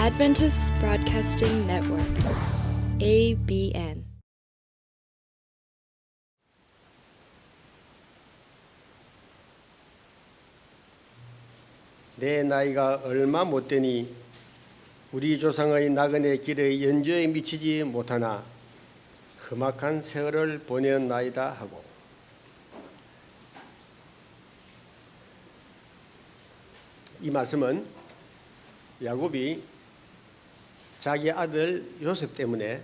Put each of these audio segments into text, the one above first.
Adventist Broadcasting Network, ABN. 내 나이가 얼마 못되니 우리 조상의 나그네 길의 연주에 미치지 못하나 험악한 세월을 보내었나이다 하고, 이 말씀은 야곱이 자기 아들 요셉 때문에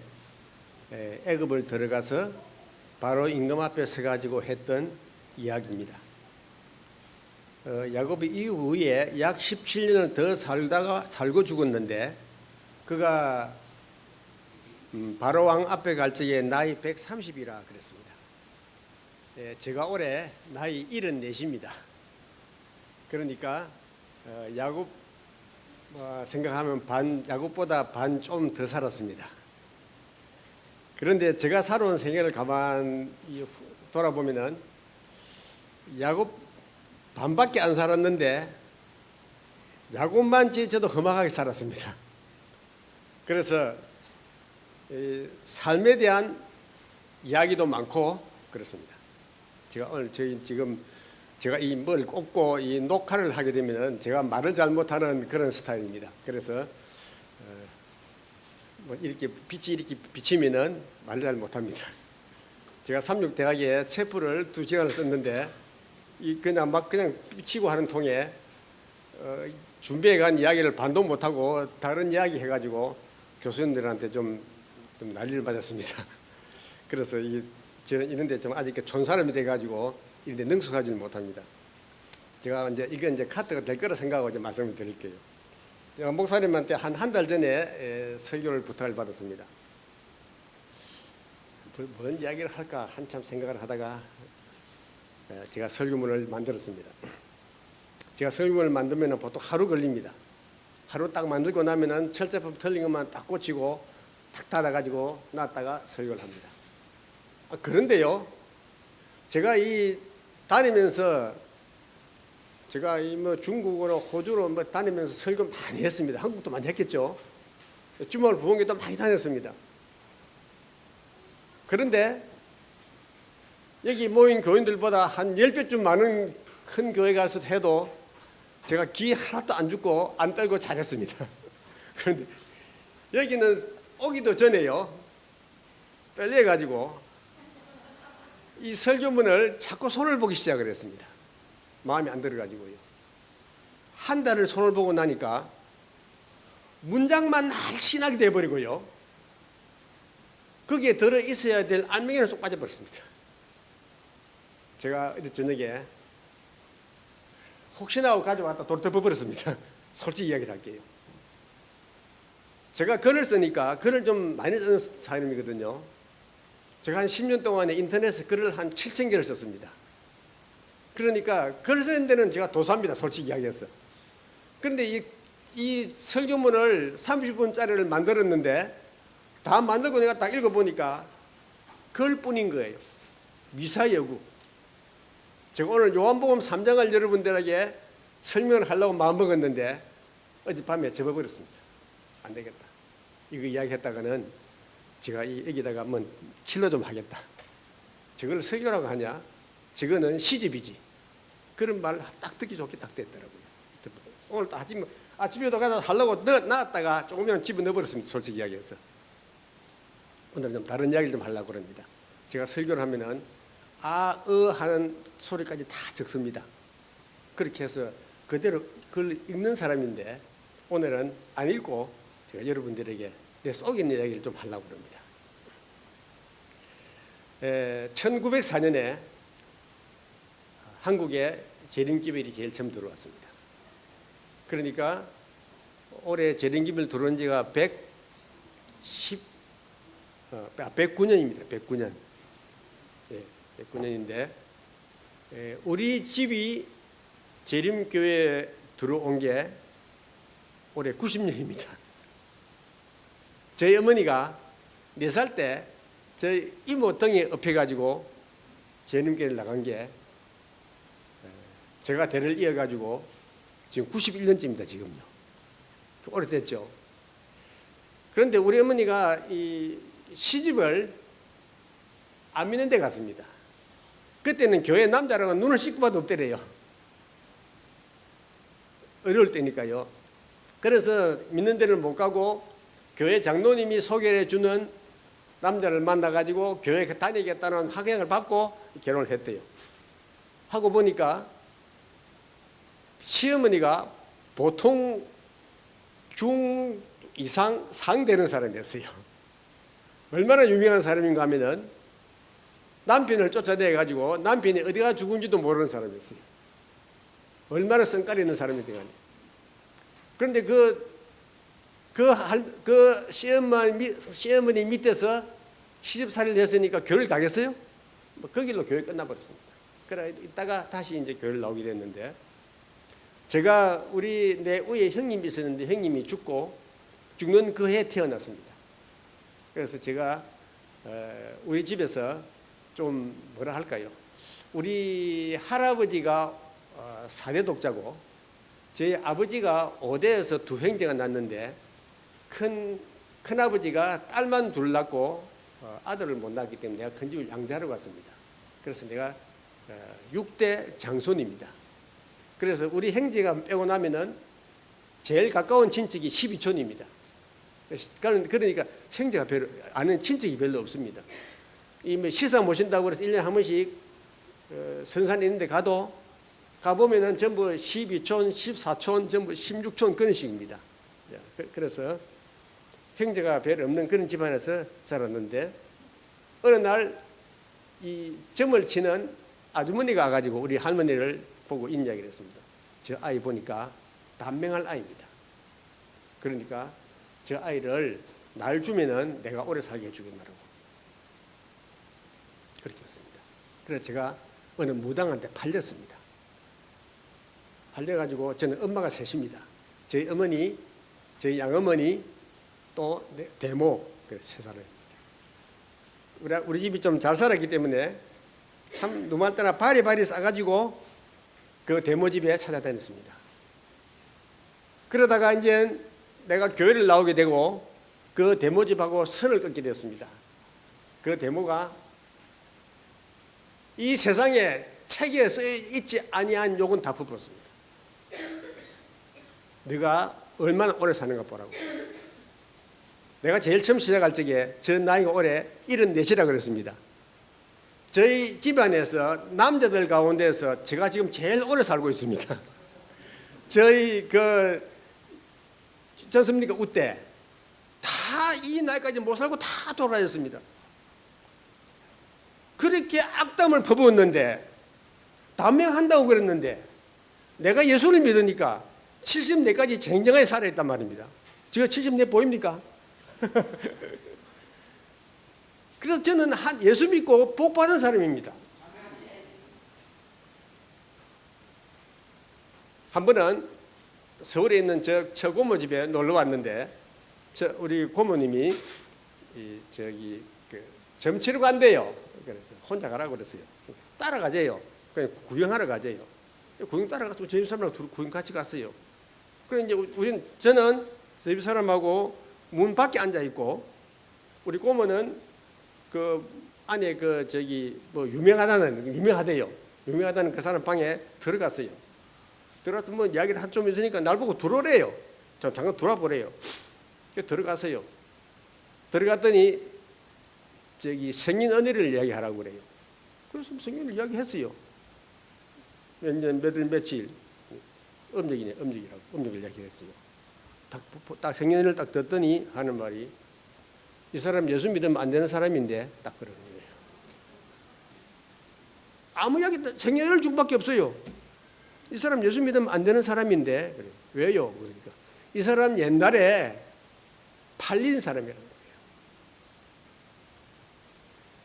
애굽을 들어가서 바로 임금 앞에 서가지고 했던 이야기입니다. 야곱이 이후에 약 17년을 더 살고 죽었는데, 그가 바로 왕 앞에 갈 적에 나이 130이라 그랬습니다. 제가 올해 나이 74입니다. 그러니까 야곱 생각하면 야곱보다 반 좀 더 살았습니다. 그런데 제가 살아온 생애를 가만히 돌아보면은 야곱 반밖에 안 살았는데 야곱만치 저도 험악하게 살았습니다. 그래서 삶에 대한 이야기도 많고 그렇습니다. 제가 오늘 제가 이 뭘 꼽고 이 녹화를 하게 되면 제가 말을 잘 못하는 그런 스타일입니다. 그래서 뭐 이렇게 빛이 이렇게 비치면은 말을 잘 못합니다. 제가 삼육대학에 체프를 2시간을 썼는데 그냥 비치고 하는 통에 준비해 간 이야기를 반도 못하고 다른 이야기 해가지고 교수님들한테 좀 난리를 맞았습니다. 그래서 저는 이런데 좀 아직 촌사람이 돼가지고 이런데 능숙하지는 못합니다. 제가 이건 카트가 될 거라 생각하고 말씀을 드릴게요. 제가 목사님한테 한 달 전에 설교를 부탁을 받았습니다. 뭔 이야기를 할까 한참 생각을 하다가 제가 설교문을 만들었습니다. 제가 설교문을 만들면 보통 하루 걸립니다. 하루 딱 만들고 나면은 철제품 틀린 것만 딱 꽂히고 탁 닫아가지고 놨다가 설교를 합니다. 그런데요, 제가 다니면서 제가 중국으로 호주로 다니면서 설교 많이 했습니다. 한국도 많이 했겠죠. 주말 부흥회도 많이 다녔습니다. 그런데 여기 모인 교인들보다 한 10배쯤 많은 큰 교회 가서 해도 제가 기 하나도 안 죽고 안 떨고 잘했습니다. 그런데 여기는 오기도 전에요, 빨리해가지고 이 설교문을 자꾸 손을 보기 시작을 했습니다. 마음에 안 들어가지고요. 한 달을 손을 보고 나니까 문장만 날씬하게 돼버리고요, 거기에 들어있어야 될 안명에는 쏙 빠져버렸습니다. 제가 어제 저녁에 혹시나 하고 가져왔다 돌 덮어버렸습니다. 솔직히 이야기를 할게요. 제가 글을 쓰니까 글을 좀 많이 쓰는 사람이거든요. 제가 한 10년 동안에 인터넷에 글을 한 7,000개를 썼습니다. 그러니까 글 쓰는 데는 제가 도사입니다. 솔직히 이야기해서. 그런데 이 설교문을 30분짜리를 만들었는데 다 만들고 내가 딱 읽어보니까 글뿐인 거예요. 미사여구. 제가 오늘 요한복음 3장을 여러분들에게 설명을 하려고 마음먹었는데 어젯밤에 접어버렸습니다. 안 되겠다. 이거 이야기했다가는 제가 여기다가 킬로 좀 하겠다. 저걸 설교라고 하냐? 저거는 시집이지. 그런 말 딱 듣기 좋게 딱 됐더라고요. 오늘 또 아침에도 가서 하려고 나왔다가 조금만 집어 넣어버렸습니다. 솔직히 이야기해서. 오늘은 좀 다른 이야기를 좀 하려고 합니다. 제가 설교를 하면은 하는 소리까지 다 적습니다. 그렇게 해서 그대로 글 읽는 사람인데 오늘은 안 읽고 제가 여러분들에게 내 속에 있는 이야기를 좀 하려고 합니다. 1904년에 한국에 재림기별이 제일 처음 들어왔습니다. 그러니까 올해 재림기별 들어온 지가 109년입니다. 109년. 109년인데 우리 집이 재림교회에 들어온 게 올해 90년입니다. 저희 어머니가 4살 때 저희 이모 등에 업혀가지고 재림교회를 나간 게 제가 대를 이어가지고 지금 91년째입니다. 지금요. 오래됐죠. 그런데 우리 어머니가 이 시집을 안 믿는 데 갔습니다. 그때는 교회 남자라고 눈을 씻고 봐도 없대래요. 어려울 때니까요. 그래서 믿는 데를 못 가고 교회 장로님이 소개해 주는 남자를 만나가지고 교회 다니겠다는 학행을 받고 결혼을 했대요. 하고 보니까 시어머니가 보통 중 이상 상 되는 사람이었어요. 얼마나 유명한 사람인가 하면은 남편을 쫓아내가지고 남편이 어디가 죽은지도 모르는 사람이었어요. 얼마나 성깔이 있는 사람인가. 그런데 시어머니 밑에서 시집살이를 했으니까 교회를 가겠어요? 그 길로 교회 끝나버렸습니다. 그래 이따가 다시 이제 교회를 나오게 됐는데, 제가 내 위에 형님이 있었는데 형님이 죽는 그 해에 태어났습니다. 그래서 제가 우리 집에서 좀 뭐라 할까요? 우리 할아버지가 4대 독자고 저희 아버지가 5대에서 두 형제가 낳았는데 큰아버지가 딸만 둘 낳고 아들을 못 낳았기 때문에 내가 큰 집을 양자로 갔습니다. 그래서 내가 6대 장손입니다. 그래서 우리 형제가 빼고 나면은 제일 가까운 친척이 12촌입니다. 그러니까 형제가 별로 아는 친척이 별로 없습니다. 이 뭐 시사 모신다고 해서 1년에 한 번씩 선산에 있는데 가보면은 전부 12촌, 14촌, 전부 16촌 그런 식입니다. 그래서 형제가 별로 없는 그런 집안에서 자랐는데, 어느 날 이 점을 치는 아주머니가 와가지고 우리 할머니를 보고 이야기를 했습니다. 저 아이 보니까 단명할 아이입니다. 그러니까 저 아이를 날 주면은 내가 오래 살게 해주겠나라고 그렇게 했습니다. 그래서 제가 어느 무당한테 팔렸습니다. 팔려가지고 저는 엄마가 셋입니다. 저희 어머니, 저희 양어머니, 또 대모, 세 사람입니다. 우리 집이 좀 잘 살았기 때문에 참 누말따나 바리바리 싸가지고 그 대모 집에 찾아다녔습니다. 그러다가 이제 내가 교회를 나오게 되고 그 대모 집하고 선을 끊게 되었습니다. 그 대모가 이 세상에 책에 써 있지 아니한 욕은 다 부풀었습니다. 네가 얼마나 오래 사는가 보라고. 내가 제일 처음 시작할 적에 저 나이가 올해 74이라 그랬습니다. 저희 집안에서 남자들 가운데서 제가 지금 제일 오래 살고 있습니다. 저희 전습니까 우때 다 이 나이까지 못 살고 다 돌아가셨습니다. 그렇게 악담을 퍼부었는데 단명한다고 그랬는데 내가 예수를 믿으니까 74까지 쟁쟁하게 살아있단 말입니다. 제가 74 보입니까? 그래서 저는 예수 믿고 복 받은 사람입니다. 한 번은 서울에 있는 저 고모 집에 놀러 왔는데 우리 고모님이 점 치러 간대요. 그래서 혼자 가라고 그랬어요. 따라가재요. 그냥 구경하러 가재요. 구경 따라가서 저희 사람하고 구경 같이 갔어요. 그래 이제 저는 저희 사람하고 문 밖에 앉아 있고 우리 고모는 그 안에 유명하대요. 유명하다는 그 사람 방에 들어갔어요. 들어가서 뭐 이야기를 한 좀 있으니까 날 보고 들어오래요. 잠깐 돌아보래요. 들어가서요. 들어갔더니 생인 언니를 이야기하라고 그래요. 그래서 생인을 이야기했어요. 몇월 며칠 음력을 이야기했어요. 딱 생년을 딱 듣더니 하는 말이 이 사람 예수 믿으면 안 되는 사람인데 딱 그러는 거예요. 아무 이야기 생년을 주고밖에 없어요. 이 사람 예수 믿으면 안 되는 사람인데 그래. 왜요? 그러니까 이 사람 옛날에 팔린 사람이라는 거예요.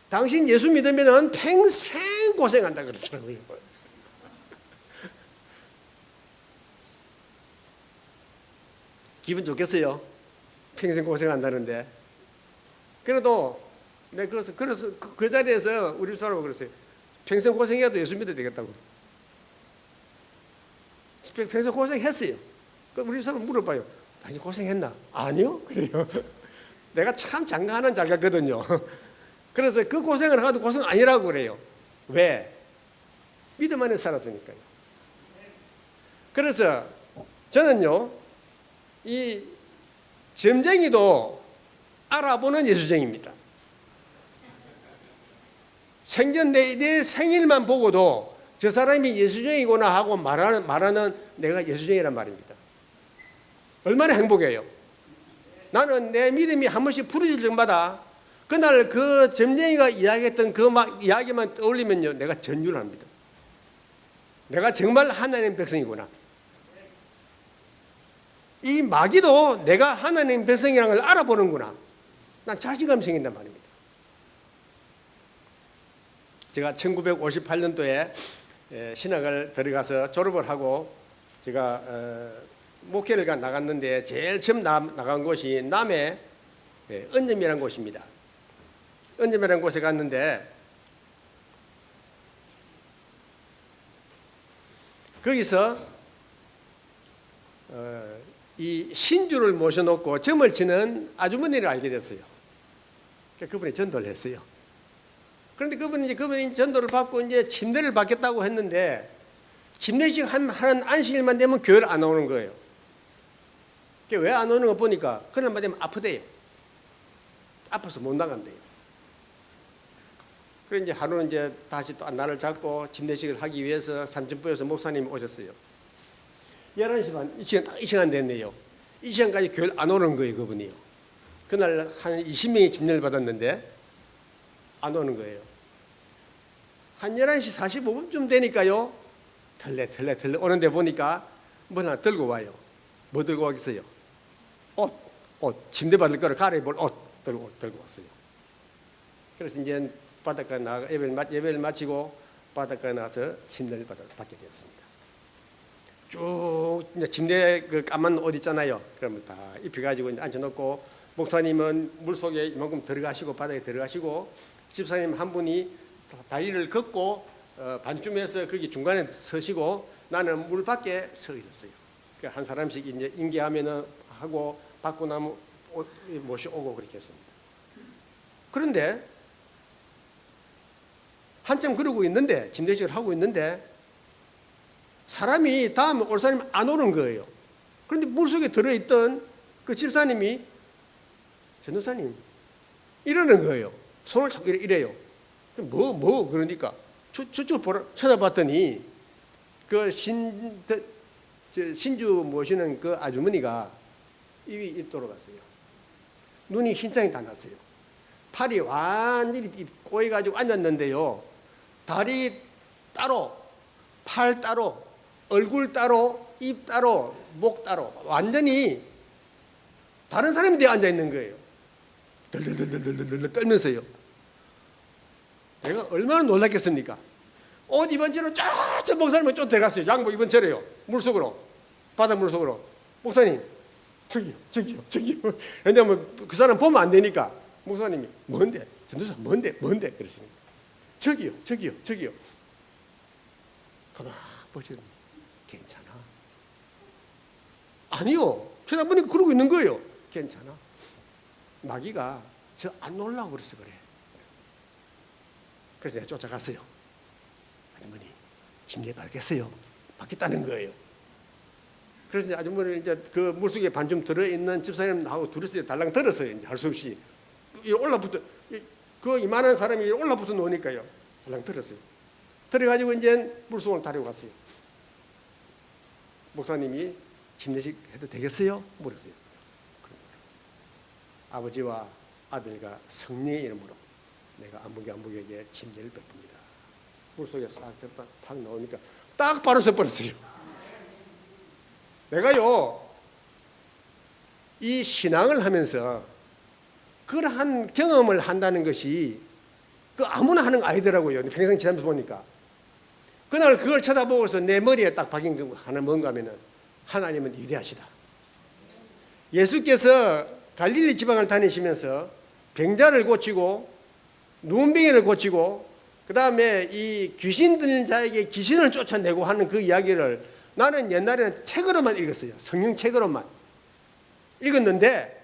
당신 예수 믿으면 평생 고생한다 그러더라고요. 기분 좋겠어요? 평생 고생한다는데. 그래도 그래서 그 자리에서 우리 사람은 그랬어요. 평생 고생해도 예수 믿어야 되겠다고. 평생 고생했어요. 우리 사람 물어봐요. 당신 고생했나? 아니요. 그래요. 내가 참 장가하는 잘 갔거든요. 그래서 그 고생을 하도 고생 아니라고 그래요. 왜? 믿음 안에 살았으니까요. 그래서 저는요, 이 점쟁이도 알아보는 예수쟁입니다. 생전 내 생일만 보고도 저 사람이 예수쟁이구나 하고 말하는 내가 예수쟁이란 말입니다. 얼마나 행복해요. 나는 내 믿음이 한 번씩 부러질 때마다 그날 그 점쟁이가 이야기했던 그 막 이야기만 떠올리면요, 내가 전율을 합니다. 내가 정말 하나님의 백성이구나. 이 마귀도 내가 하나님의 백성이라는 걸 알아보는구나. 난 자신감 생긴단 말입니다. 제가 1958년도에 신학을 들어가서 졸업을 하고 제가 목회를 나갔는데 제일 처음 나간 곳이 남해 은점이라는 곳입니다. 은점이라는 곳에 갔는데 거기서 이 신주를 모셔놓고 점을 치는 아주머니를 알게 됐어요. 그분이 전도를 했어요. 그런데 그분이 전도를 받고 이제 침례를 받겠다고 했는데 침례식 하는 안식일만 되면 교회를 안 오는 거예요. 왜 안 오는 거 보니까 그날만 되면 아프대요. 아파서 못 나간대요. 그래서 이제 하루는 이제 다시 또 날을 잡고 침례식을 하기 위해서 삼천포에서 목사님이 오셨어요. 11시 반, 이 시간 됐네요. 이 시간까지 교회를 안 오는 거예요, 그분이요. 그날 한 20명이 침례를 받았는데 안 오는 거예요. 한 11시 45분쯤 되니까요, 털레 오는데 보니까 뭐 하나 들고 와요. 뭐 들고 와겠어요? 옷, 침대 받을 거를 갈아입을 옷 들고 왔어요. 그래서 이제 바닷가에 나가 예배를 마치고 바닷가에 나가서 침례를 받게 되었습니다. 쭉 이제 침대 그 까만 옷 있잖아요. 그러면 다 입혀가지고 이제 앉혀놓고 목사님은 물 속에 이만큼 들어가시고 바닥에 들어가시고 집사님 한 분이 다리를 걷고 반쯤에서 거기 중간에 서시고 나는 물 밖에 서 있었어요. 그러니까 한 사람씩 이제 인계하면은 하고 받고 나면 모셔오고 그렇게 했습니다. 그런데 한참 그러고 있는데 침례식을 하고 있는데 사람이 다음에 올 사람이 안 오는 거예요. 그런데 물속에 들어있던 그 집사님이 전도사님 이러는 거예요. 손을 자꾸 이래요. 그러니까 저쪽 쳐다봤더니 그 신주 모시는 그 아주머니가 입이 돌아갔어요. 눈이 흰장이 다 났어요. 팔이 완전히 꼬여가지고 앉았는데요. 다리 따로, 팔 따로, 얼굴 따로, 입 따로, 목 따로 완전히 다른 사람이 되어 앉아있는 거예요. 덜덜덜덜덜 떨면서요. 내가 얼마나 놀랐겠습니까? 옷 입은 채로 저 목사님은 쫓 들어갔어요. 양복 입은 채로요. 물속으로, 바다 물속으로. 목사님, 저기요. 왜냐하면 그 사람 보면 안 되니까. 목사님이 뭔데? 전도사 뭔데? 그러시니까 저기요. 가만 보시면 괜찮아. 아니요. 쳐다보니까 그러고 있는 거예요. 괜찮아. 마귀가 저 안 놀라고 그래서 그래. 그래서 내가 쫓아갔어요. 아주머니 침례 받겠어요? 받겠다는 거예요. 그래서 이제 아주머니는 이제 그 물속에 반쯤 들어있는 집사님하고 둘이서 달랑 들었어요. 이제 할 수 없이 올라붙어 그 이만한 사람이 올라붙어 놓으니까요. 달랑 들었어요. 들어가지고 이제 물속으로 다리고 갔어요. 목사님이 침례식 해도 되겠어요? 물었어요. 아버지와 아들과 성령의 이름으로 내가 안목에게 침례를 베풉니다. 물속에 탁 나오니까 딱 바로 서버렸어요. 내가요 이 신앙을 하면서 그러한 경험을 한다는 것이 그 아무나 하는 거 아니더라고요. 평생 지나면서 보니까 그날 그걸 쳐다보고서 내 머리에 딱 박힌 거 하나 뭔가 하면은 하나님은 위대하시다. 예수께서 갈릴리 지방을 다니시면서 병자를 고치고 눈병이를 고치고 그 다음에 이 귀신 들린 자에게 귀신을 쫓아내고 하는 그 이야기를 나는 옛날에는 책으로만 읽었어요. 성경 책으로만 읽었는데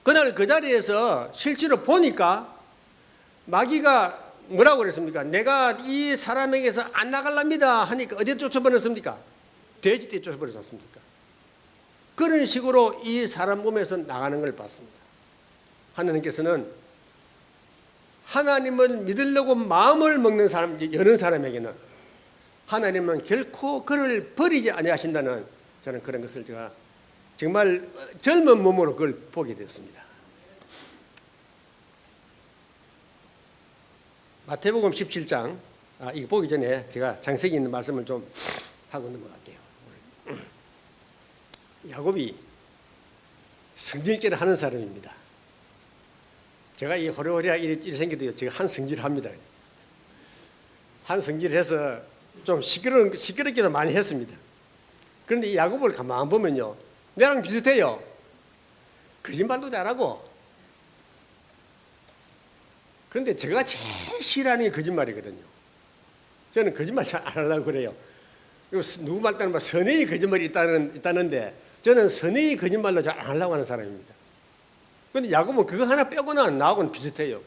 그날 그 자리에서 실제로 보니까 마귀가 뭐라고 그랬습니까? 내가 이 사람에게서 안 나갈랍니다 하니까 어디에 쫓아버렸습니까? 돼지떼에 쫓아버리지 않습니까? 그런 식으로 이 사람 몸에서 나가는 걸 봤습니다. 하나님께서는 하나님을 믿으려고 마음을 먹는 사람, 여는 사람에게는 하나님은 결코 그를 버리지 아니하신다는, 저는 그런 것을 제가 정말 젊은 몸으로 그걸 보게 되었습니다. 마태복음 17장, 이거 보기 전에 제가 장색이 있는 말씀을 좀 하고 넘어갈게요. 야곱이 성질질을 하는 사람입니다. 제가 이 호리호리하게 이렇게 생겨도 제가 한 성질을 합니다. 한 성질을 해서 좀 시끄럽게도 많이 했습니다. 그런데 이 야곱을 가만 보면요, 내랑 비슷해요. 거짓말도 잘하고. 그런데 제가 제일 싫어하는 게 거짓말이거든요. 저는 거짓말 잘 안 하려고 그래요. 누구 말 따르면 선의의 거짓말이 있다는데 저는 선의의 거짓말로 잘 안 하려고 하는 사람입니다. 그런데 야곱은 그거 하나 빼고는 나하고는 비슷해요.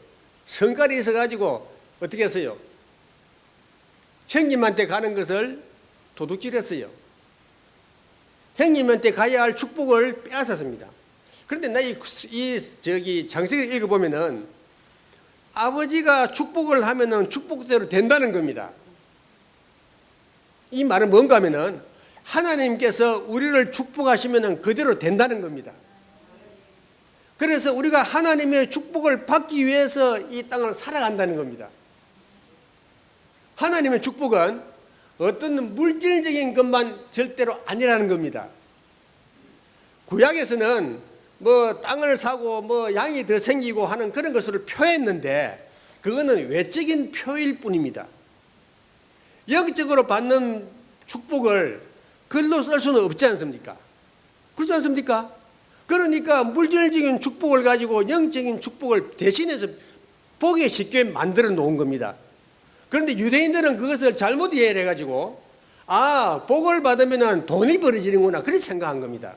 성깔이 있어가지고 어떻게 했어요? 형님한테 가는 것을 도둑질했어요. 형님한테 가야 할 축복을 빼앗았습니다. 그런데 나 이 장세기 읽어보면은 아버지가 축복을 하면은 축복대로 된다는 겁니다. 이 말은 뭔가 하면은 하나님께서 우리를 축복하시면은 그대로 된다는 겁니다. 그래서 우리가 하나님의 축복을 받기 위해서 이 땅을 살아간다는 겁니다. 하나님의 축복은 어떤 물질적인 것만 절대로 아니라는 겁니다. 구약에서는 뭐 땅을 사고 뭐 양이 더 생기고 하는 그런 것을 표했는데 그거는 외적인 표일 뿐입니다. 영적으로 받는 축복을 글로 쓸 수는 없지 않습니까? 그렇지 않습니까? 그러니까 물질적인 축복을 가지고 영적인 축복을 대신해서 보기 쉽게 만들어 놓은 겁니다. 그런데 유대인들은 그것을 잘못 이해를 해가지고 복을 받으면 돈이 벌어지는구나 그렇게 생각한 겁니다.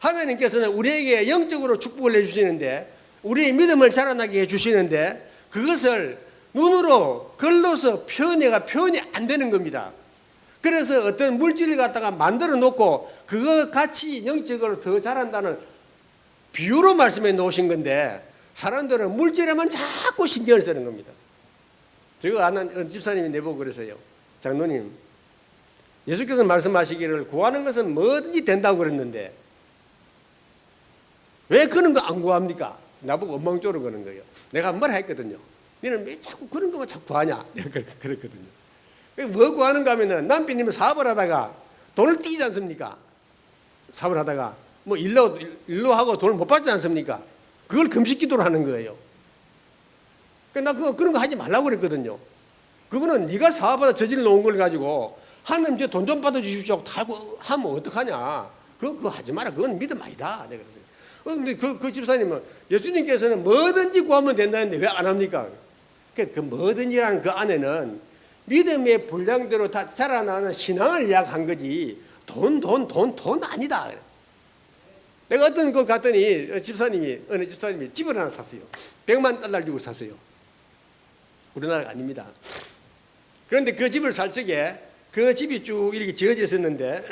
하나님께서는 우리에게 영적으로 축복을 해주시는데 우리의 믿음을 자라나게 해주시는데 그것을 눈으로 글로서 표현이 안 되는 겁니다. 그래서 어떤 물질을 갖다가 만들어 놓고 그거 같이 영적으로 더 자란다는 비유로 말씀해 놓으신 건데 사람들은 물질에만 자꾸 신경을 쓰는 겁니다. 제가 아는 집사님이 내보고 그러세요. 장로님, 예수께서 말씀하시기를 구하는 것은 뭐든지 된다고 그랬는데 왜 그런 거 안 구합니까? 나보고 엉망조로 그러는 거예요. 내가 뭐라 했거든요. 너는 왜 자꾸 그런 거만 자꾸 구하냐? 내가 그랬거든요. 뭐 구하는가 하면은 남편님은 사업을 하다가 돈을 띄지 않습니까? 사업을 하다가 뭐 일로 하고 돈을 못 받지 않습니까? 그걸 금식 기도를 하는 거예요. 나 그런 거 하지 말라고 그랬거든요. 그거는 네가 사업하다 저질러 놓은 걸 가지고 하나님 돈 좀 받아주십시오 하고 하면 어떡하냐. 그거 하지 마라. 그건 믿음 아니다. 내가 그랬어요. 근데 그 집사님은 예수님께서는 뭐든지 구하면 된다는데 왜 안 합니까? 그 뭐든지라는 그 안에는 믿음의 분량대로 다 자라나는 신앙을 이야기한 거지 돈 아니다. 내가 어떤 거 갔더니 어느 집사님이 집을 하나 샀어요. 100만 달러 주고 샀어요. 우리나라가 아닙니다. 그런데 그 집을 살 적에 그 집이 쭉 이렇게 지어져 있었는데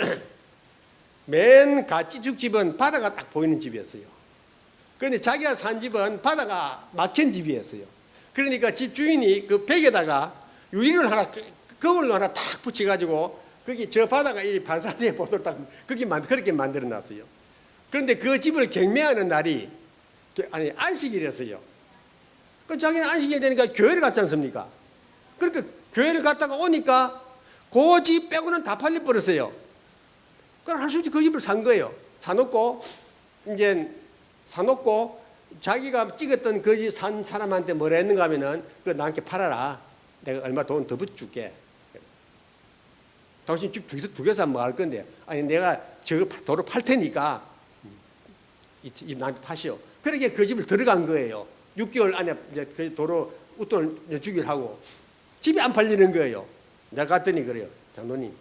맨 가지죽 집은 바다가 딱 보이는 집이었어요. 그런데 자기가 산 집은 바다가 막힌 집이었어요. 그러니까 집 주인이 그 벽에다가 유리를 하나, 거울로 하나 탁 붙여가지고 거기 저 바다가 이 반사대에 보도록 딱 그렇게 만들어 놨어요. 그런데 그 집을 경매하는 날이 안식일이었어요. 그 자기는 안식일 되니까 교회를 갔지 않습니까? 그러니까 교회를 갔다가 오니까 그 집 빼고는 다 팔려버렸어요. 그럼 할 수 없이 그 집을 산 거예요. 사놓고 자기가 찍었던 그 집 산 사람한테 뭐라 했는가 하면은 그 나한테 팔아라. 내가 얼마 돈 더 붙여줄게. 당신 집 두 개 사면 뭐 할 건데 아니 내가 저거 도로 팔 테니까 이 집 나한테 파시오. 그렇게 그 집을 들어간 거예요. 6개월 안에 이제 그 도로 웃돈을 주기로 하고 집이 안 팔리는 거예요. 내가 갔더니 그래요. 장로님,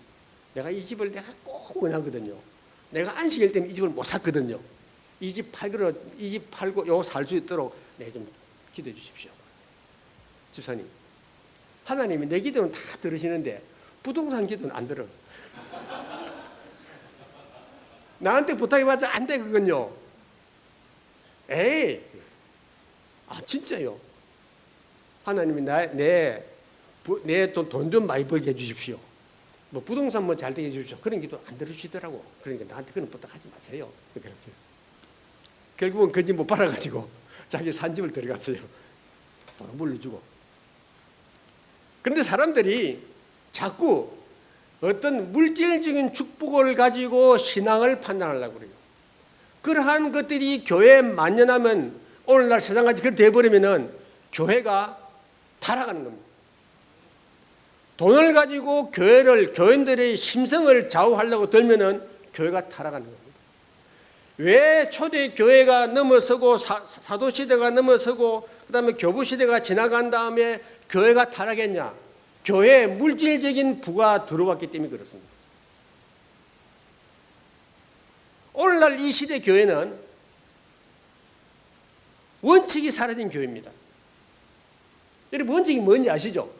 내가 이 집을 내가 꼭 원하거든요. 내가 안식일 때문에 이 집을 못 샀거든요. 이 집 팔고 요거 살 수 있도록 좀 기도해 주십시오. 집사님, 하나님이 내 기도는 다 들으시는데 부동산 기도는 안 들어. 나한테 부탁해봤자 안 돼, 그건요. 에이, 진짜요. 하나님이 내 돈 좀 많이 벌게 해주십시오. 뭐 부동산 뭐 잘 되게 해주십시오. 그런 기도 안 들으시더라고. 그러니까 나한테 그런 부탁하지 마세요. 그랬어요. 결국은 그 집 못 팔아가지고 자기 산 집을 들어갔어요. 돈 물려주고. 그런데 사람들이 자꾸 어떤 물질적인 축복을 가지고 신앙을 판단하려고 그래요. 그러한 것들이 교회에 만연하면 오늘날 세상같이 그렇게 돼버리면은 교회가 타락하는 겁니다. 돈을 가지고 교인들의 심성을 좌우하려고 들면은 교회가 타락하는 겁니다. 왜 초대 교회가 넘어서고 사도 시대가 넘어서고 그다음에 교부 시대가 지나간 다음에 교회가 타락했냐? 교회에 물질적인 부가 들어왔기 때문에 그렇습니다. 오늘날 이 시대 교회는 원칙이 사라진 교회입니다. 여러분, 원칙이 뭔지 아시죠?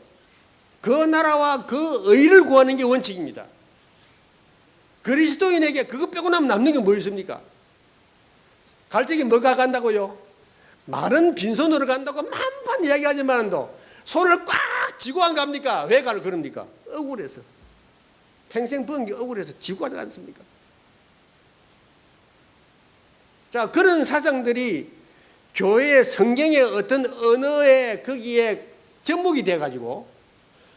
그 나라와 그 의를 구하는 게 원칙입니다. 그리스도인에게 그것 빼고 나면 남는 게 뭐 있습니까? 갈 적에 뭐가 간다고요? 말은 빈손으로 간다고 만번 이야기하지만도 손을 꽉 쥐고 안 갑니까? 왜 가를 그럽니까? 억울해서. 평생 번 게 억울해서 쥐고 가지 않습니까? 자, 그런 사상들이 교회의 성경의 어떤 언어에 거기에 접목이 돼가지고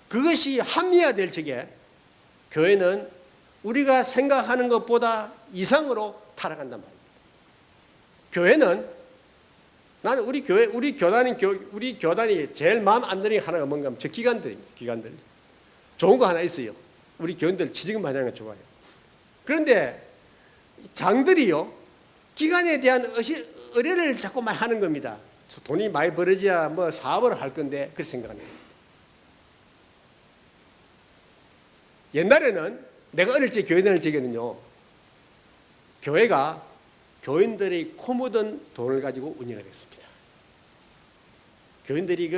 그것이 합리화될 적에 교회는 우리가 생각하는 것보다 이상으로 타락한단 말입니다. 교회는 나는 우리 교단이 제일 마음 안 드는 게 하나가 뭔가 하면 저 기관들입니다. 기관들. 좋은 거 하나 있어요. 우리 교인들 지지금 많이 하는 거 좋아요. 그런데 장들이요, 기관에 대한 의뢰를 자꾸 많이 하는 겁니다. 돈이 많이 벌어져야 뭐 사업을 할 건데 그렇게 생각하는 겁니다. 옛날에는 내가 어릴 때 교회 다닐 적에는요, 교회가 교인들이 코 묻은 돈을 가지고 운영을 했습니다. 교인들이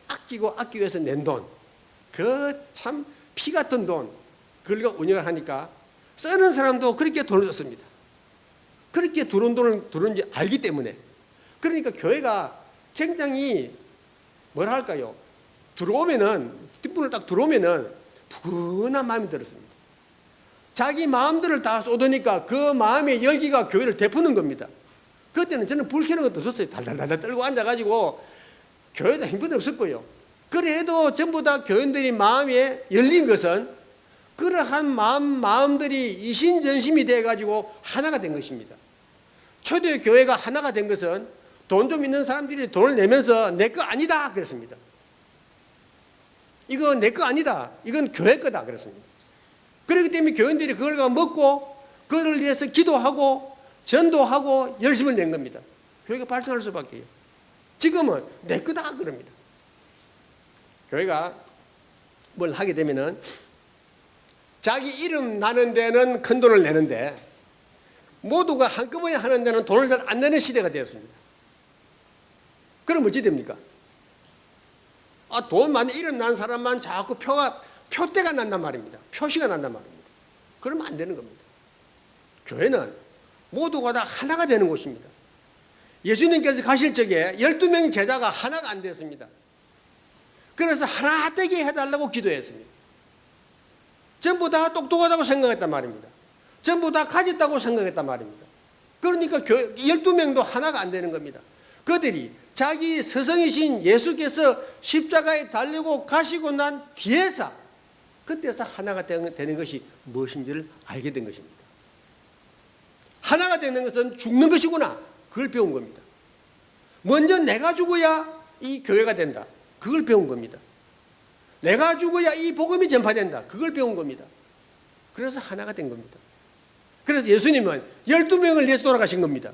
아끼고 아끼기 위해서 낸 돈, 참 피 같은 돈, 그걸 운영을 하니까 쓰는 사람도 그렇게 돈을 썼습니다. 그렇게 들어온 돈을 들어온지 알기 때문에. 그러니까 교회가 굉장히 뭐랄까요, 뒷문을 딱 들어오면은 푸근한 마음이 들었습니다. 자기 마음들을 다 쏟으니까 그 마음의 열기가 교회를 되푸는 겁니다. 그때는 저는 불 켜는 것도 없었어요. 달달달달 떨고 앉아가지고 교회도 힘든 데 없었고요. 그래도 전부 다 교인들이 마음에 열린 것은 그러한 마음들이 이신전심이 돼가지고 하나가 된 것입니다. 초대 교회가 하나가 된 것은 돈 좀 있는 사람들이 돈을 내면서 내 거 아니다 그랬습니다. 이거 내 거 아니다. 이건 교회 거다 그랬습니다. 그렇기 때문에 교인들이 그걸 먹고 그걸 위해서 기도하고 전도하고 열심을 낸 겁니다. 교회가 발전할 수밖에요. 지금은 내 거다 그럽니다. 교회가 뭘 하게 되면은 자기 이름 나는 데는 큰 돈을 내는데 모두가 한꺼번에 하는 데는 돈을 잘 안 내는 시대가 되었습니다. 그럼 어찌 됩니까? 돈 많이 이름 난 사람만 자꾸 표대가 난단 말입니다. 표시가 난단 말입니다. 그러면 안 되는 겁니다. 교회는 모두가 다 하나가 되는 곳입니다. 예수님께서 가실 적에 12명 제자가 하나가 안 됐습니다. 그래서 하나 되게 해달라고 기도했습니다. 전부 다 똑똑하다고 생각했단 말입니다. 전부 다 가졌다고 생각했단 말입니다. 그러니까 12명도 하나가 안 되는 겁니다. 그들이 자기 스승이신 예수께서 십자가에 달리고 가시고 난 뒤에서 그때서 하나가 되는 것이 무엇인지를 알게 된 것입니다. 하나가 되는 것은 죽는 것이구나. 그걸 배운 겁니다. 먼저 내가 죽어야 이 교회가 된다. 그걸 배운 겁니다. 내가 죽어야 이 복음이 전파된다. 그걸 배운 겁니다. 그래서 하나가 된 겁니다. 그래서 예수님은 12명을 위해서 돌아가신 겁니다.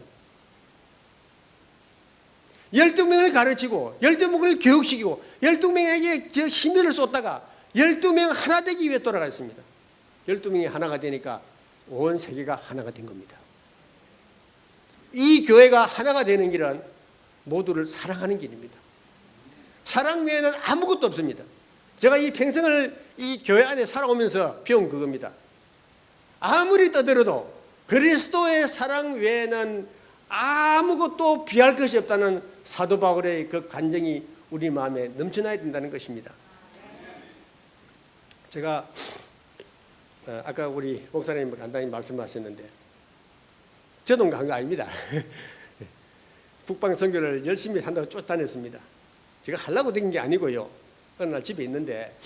12명을 가르치고 12명을 교육시키고 12명에게 저 힘을 쏟다가 12명 하나 되기 위해 돌아갔습니다. 12명이 하나가 되니까 온 세계가 하나가 된 겁니다. 이 교회가 하나가 되는 길은 모두를 사랑하는 길입니다. 사랑 외에는 아무것도 없습니다. 제가 이 평생을 이 교회 안에 살아오면서 배운 그겁니다. 아무리 떠들어도 그리스도의 사랑 외에는 아무것도 비할 것이 없다는 사도 바울의 그 간증이 우리 마음에 넘쳐나야 된다는 것입니다. 제가 아까 우리 목사님 간단히 말씀하셨는데 저도 간 거 아닙니다. 북방 선교를 열심히 한다고 쫓아다녔습니다. 제가 하려고 된 게 아니고요. 어느 날 집에 있는데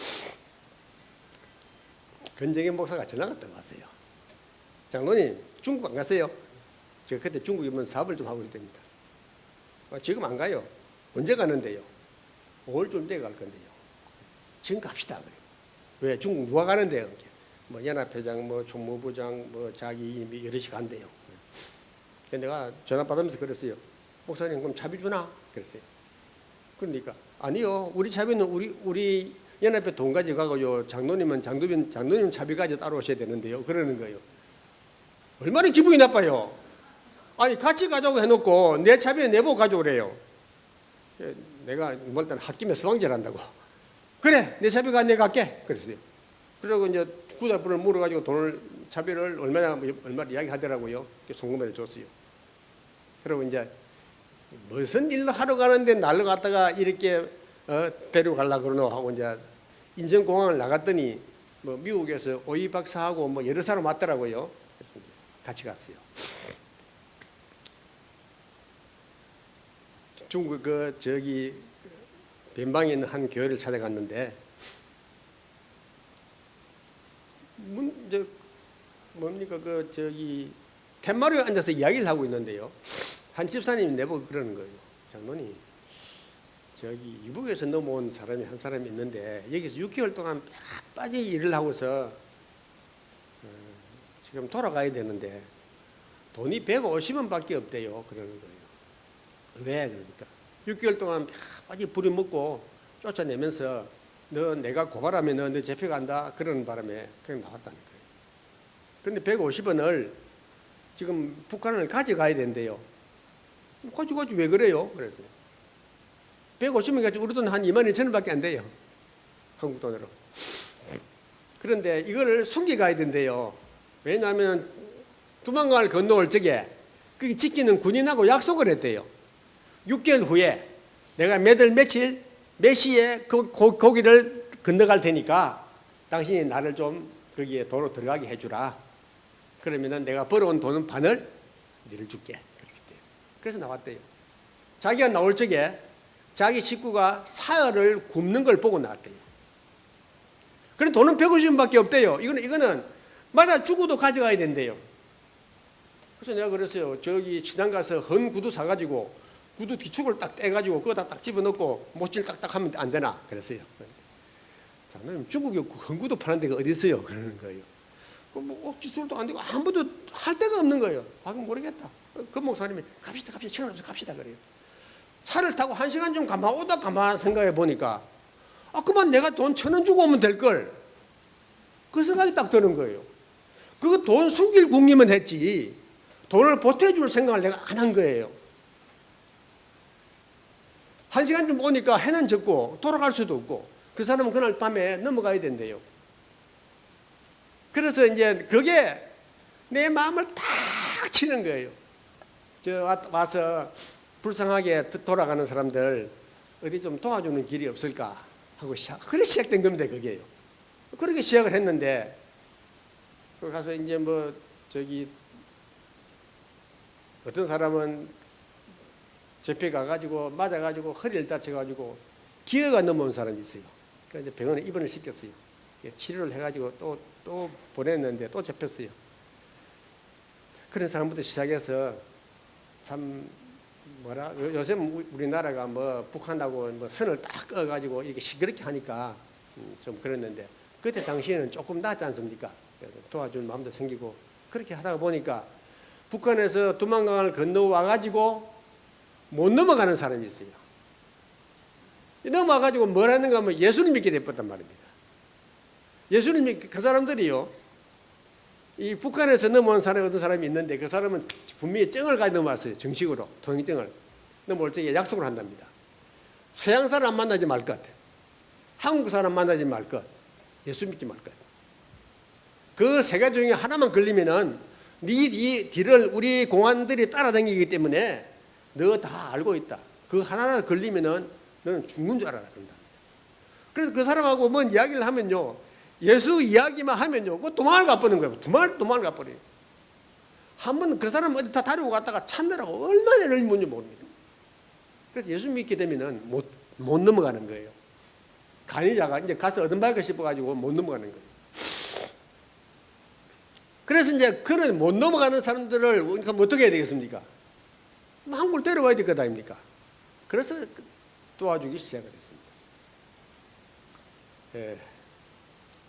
건정의 목사가 전화가 왔어요. 장로님 중국 안 가세요? 제가 그때 중국에 뭐 사업을 좀 하고 있을 때입니다. 지금 안 가요. 언제 가는데요? 5월쯤 돼 갈 건데요. 지금 갑시다. 그래요. 왜? 중국 누가 가는데요? 뭐 연합회장, 뭐 총무부장, 뭐 자기 여럿이 간대요. 그래서 내가 전화 받으면서 그랬어요. 목사님 그럼 차비 주나? 그랬어요. 그러니까 아니요. 우리 차비는 우리 연합회 돈 가져가고요. 장로님은 장로님 차비 가져 따로 오셔야 되는데요. 그러는 거예요. 얼마나 기분이 나빠요. 아니 같이 가자고 해놓고 내 차비에 내보고 가져오래요. 내가 뭐 일단 홧김에 서방질 한다고. 그래 내 차비가 내가 갈게 그랬어요. 그리고 이제 구달분을 물어가지고 돈을 차비를 얼마 이야기하더라고요. 송금을 줬어요. 그리고 이제 무슨 일로 하러 가는데 날로 갔다가 이렇게 데려가려고 그러노 하고 이제 인천공항을 나갔더니 뭐 미국에서 오이 박사하고 뭐 여러 사람 왔더라고요. 그래서 이제 같이 갔어요. 중국 저기 변방에 있는 한 교회를 찾아갔는데 뭡니까 저기 텐마루에 앉아서 이야기를 하고 있는데요. 한 집사님이 내보고 그러는 거예요. 장로님 저기 이북에서 넘어온 사람이 한 사람이 있는데 여기서 6개월 동안 빠지 일을 하고서 지금 돌아가야 되는데 돈이 150원밖에 없대요. 그러는 거예요. 왜? 그러니까 6개월 동안 빠지 부려먹고 쫓아내면서 너 내가 고발하면 너 잡혀간다 그러는 바람에 그냥 나왔다는 거예요. 그런데 150원을 지금 북한을 가져가야 된대요. 가지고 왜 그래요? 그래서 150원 가지고 우리 돈 한 22,000원밖에 안 돼요. 한국 돈으로. 그런데 이거를 숨겨가야 된대요. 왜냐하면 두만강을 건너올 적에 그게 지키는 군인하고 약속을 했대요. 6개월 후에 내가 며칠 몇 시에 거기를 건너갈 테니까 당신이 나를 좀 거기에 도로 들어가게 해주라. 그러면은 내가 벌어온 돈은 반을 너를 줄게. 그래서 나왔대요. 자기가 나올 적에 자기 식구가 사흘을 굶는 걸 보고 나왔대요. 그런 돈은 150원밖에 없대요. 이거는 맞아 죽어도 가져가야 된대요. 그래서 내가 그랬어요. 저기 시장 가서 헌 구두 사가지고 구두 뒤축을 딱 떼가지고 그거다 딱 집어넣고 못질 딱딱 하면 안 되나? 그랬어요. 장로님 중국에 헌 구두 파는 데가 어디 있어요? 그러는 거예요. 뭐 억지술도 안 되고 아무도 할 데가 없는 거예요. 그건 모르겠다. 그 목사님이 갑시다 시간 없어 갑시다 그래요. 차를 타고 1시간 좀 가만 생각해 보니까 그만 내가 돈 1,000원 주고 오면 될걸. 그 생각이 딱 드는 거예요. 그거 돈 숨길 궁리면 했지 돈을 보태줄 생각을 내가 안 한 거예요. 1시간 좀 오니까 해는 졌고 돌아갈 수도 없고 그 사람은 그날 밤에 넘어가야 된대요. 그래서 이제 그게 내 마음을 탁 치는 거예요. 와서 불쌍하게 돌아가는 사람들 어디 좀 도와주는 길이 없을까 하고 그래 시작된 겁니다. 그게요. 그렇게 시작을 했는데 가서 이제 뭐 저기 어떤 사람은 접해 가가지고 맞아가지고 허리를 다쳐가지고 기어가 넘어온 사람이 있어요. 그래서 이제 병원에 입원을 시켰어요. 치료를 해가지고 또 보냈는데 또 잡혔어요. 그런 사람부터 시작해서 참 요새 우리나라가 뭐 북한하고 뭐 선을 딱 꺼가지고 이렇게 시끄럽게 하니까 좀 그랬는데 그때 당시에는 조금 낫지 않습니까? 도와줄 마음도 생기고 그렇게 하다가 보니까 북한에서 두만강을 건너와가지고 못 넘어가는 사람이 있어요. 넘어와가지고 뭘 하는가 하면 예수를 믿게 됐단 말입니다. 예수를 믿게 그 사람들이요 이 북한에서 넘어온 사람이 어떤 사람이 있는데 그 사람은 분명히 증을 가지고 넘어왔어요. 정식으로 통행증을 넘어올 적에 약속을 한답니다. 서양 사람 만나지 말 것, 한국 사람 만나지 말 것, 예수 믿지 말 것. 그 세 가지 중에 하나만 걸리면은 네 뒤를 우리 공안들이 따라다니기 때문에 너 다 알고 있다. 그 하나 걸리면은 너는 죽는 줄 알아라 그런다. 그래서 그 사람하고 뭔 이야기를 하면요, 예수 이야기만 하면요, 그 도망을 가버리는 거예요. 도망을 가버려요. 한번 그 사람 어디 다 다리고 갔다가 찾느라고 얼마나 열문지 모릅니다. 그래서 예수 믿게 되면은 못 넘어가는 거예요. 간이자가 이제 가서 얻어말고 싶어가지고 못 넘어가는 거예요. 그래서 이제 그런 못 넘어가는 사람들을 우리가 어떻게 해야 되겠습니까? 한국을 데려와야 될 것 아닙니까? 그래서 도와주기 시작을 했습니다. 예.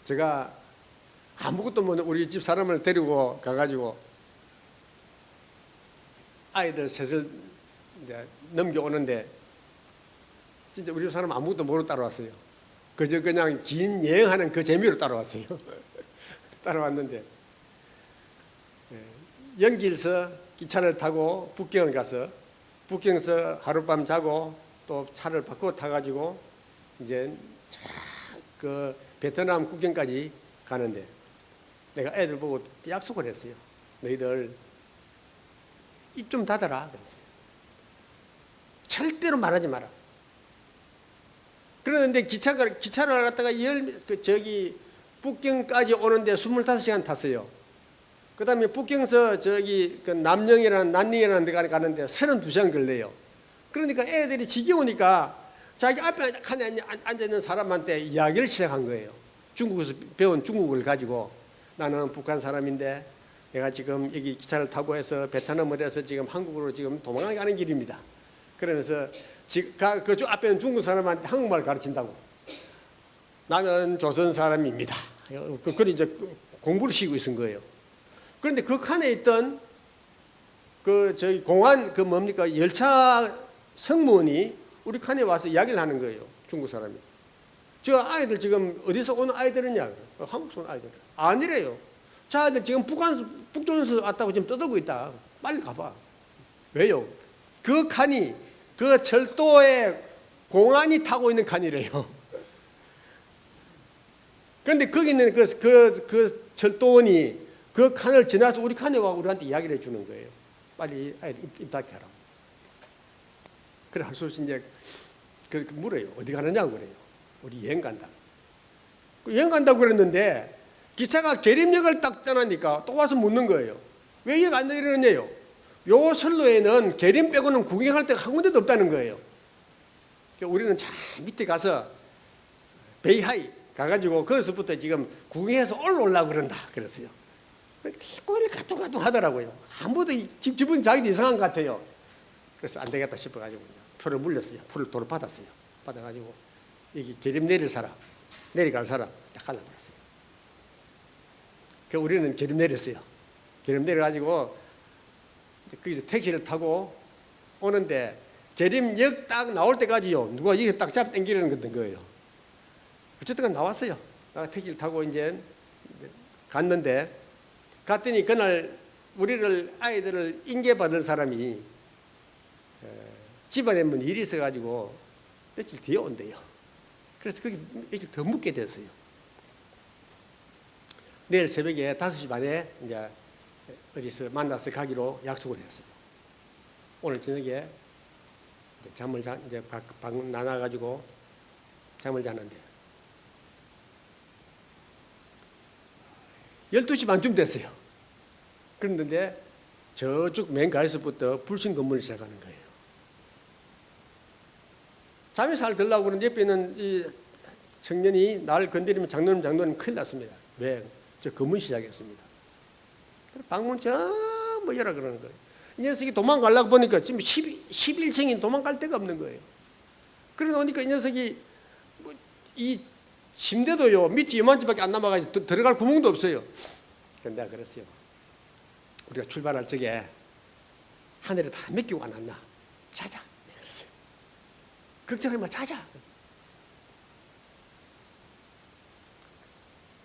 제가 아무것도 모르는 우리 집 사람을 데리고 가가지고 아이들 셋을 넘겨오는데 진짜 우리 집 사람 아무것도 모르고 따라왔어요. 그저 그냥 긴 여행하는 그 재미로 따라왔어요. 따라왔는데 연길서 기차를 타고 북경을 가서 북경에서 하룻밤 자고 또 차를 바꿔 타가지고 이제 그 베트남 국경까지 가는데 내가 애들 보고 약속을 했어요. 너희들 입 좀 닫아라 그랬어요. 절대로 말하지 마라. 그러는데 기차를 갔다가 저기 북경까지 오는데 25시간 탔어요. 그 다음에 북경서 저기 그 난닝이라는 데 가는데 32시간 걸려요. 그러니까 애들이 지겨우니까 자기 앞에 앉아있는 사람한테 이야기를 시작한 거예요. 중국에서 배운 중국을 가지고 나는 북한 사람인데 내가 지금 여기 기차를 타고 해서 베트남을 해서 지금 한국으로 지금 도망가는 길입니다. 그러면서 그 앞에는 중국 사람한테 한국말 가르친다고. 나는 조선 사람입니다. 그걸 이제 공부를 시키고 있은 거예요. 그런데 그 칸에 있던 저기 공안 뭡니까 열차 승무원이 우리 칸에 와서 이야기를 하는 거예요. 중국 사람이. 저 아이들 지금 어디서 오는 아이들이냐? 한국에서 온 아이들. 아니래요. 저 아이들 지금 북조선에서 왔다고 지금 떠들고 있다. 빨리 가봐. 왜요? 그 칸이 그 철도에 공안이 타고 있는 칸이래요. 그런데 거기 있는 그 철도원이 그 칸을 지나서 우리 칸에 와 우리한테 이야기를 해주는 거예요. 빨리 아이들 입 닫게 하라고. 그래 할 수 없이 이제 물어요. 어디 가느냐고 그래요. 우리 여행 간다. 여행 간다고 그랬는데 기차가 계림역을 딱 떠나니까 또 와서 묻는 거예요. 왜 여기 안 내리느냐요? 요 선로에는 계림 빼고는 구경할 데가 한 군데도 없다는 거예요. 우리는 저 밑에 가서 베이하이 가가지고 거기서부터 지금 구경해서 올라오려고 그런다. 그랬어요. 꼬리를 가뚱가뚱 하더라고요. 아무도 기분 자기도 이상한 것 같아요. 그래서 안 되겠다 싶어가지고 표를 물렸어요. 표를 도로 받았어요. 받아가지고 여기 계림 내려갈 사람 딱 갈라버렸어요. 그래서 우리는 계림 내렸어요. 계림 내려가지고 거기서 택시를 타고 오는데 계림역 딱 나올 때까지요. 누가 이게 딱 잡아 당기려는 거예요. 어쨌든 나왔어요. 택시를 타고 이제 갔는데 갔더니 그날 우리를 아이들을 인계받을 사람이 집안에 뭐 일이 있어가지고 며칠 뒤에 온대요. 그래서 거기 며칠 더 묵게 됐어요. 내일 새벽에 5시 반에 이제 어디서 만나서 가기로 약속을 했어요. 오늘 저녁에 이제 방 나눠가지고 잠을 자는데 12시 반쯤 됐어요. 그런데 저쪽 맨 가에서부터 불신 검문을 시작하는 거예요. 잠이 잘 들려고 그러는데 옆에 있는 이 청년이 날 건드리면 장로님 큰일 났습니다. 왜? 저 검문 시작했습니다. 방문 전부 열어 그러는 거예요. 이 녀석이 도망가려고 보니까 지금 11층이 도망갈 데가 없는 거예요. 그러다 보니까 이 녀석이 이 침대도요 밑이 요만치밖에 안 남아가지고 들어갈 구멍도 없어요. 그런데 내가 그랬어요. 우리가 출발할 적에 하늘에 다 맡기고 안 왔나? 자자. 내가 그랬어요. 걱정하지 마, 자자.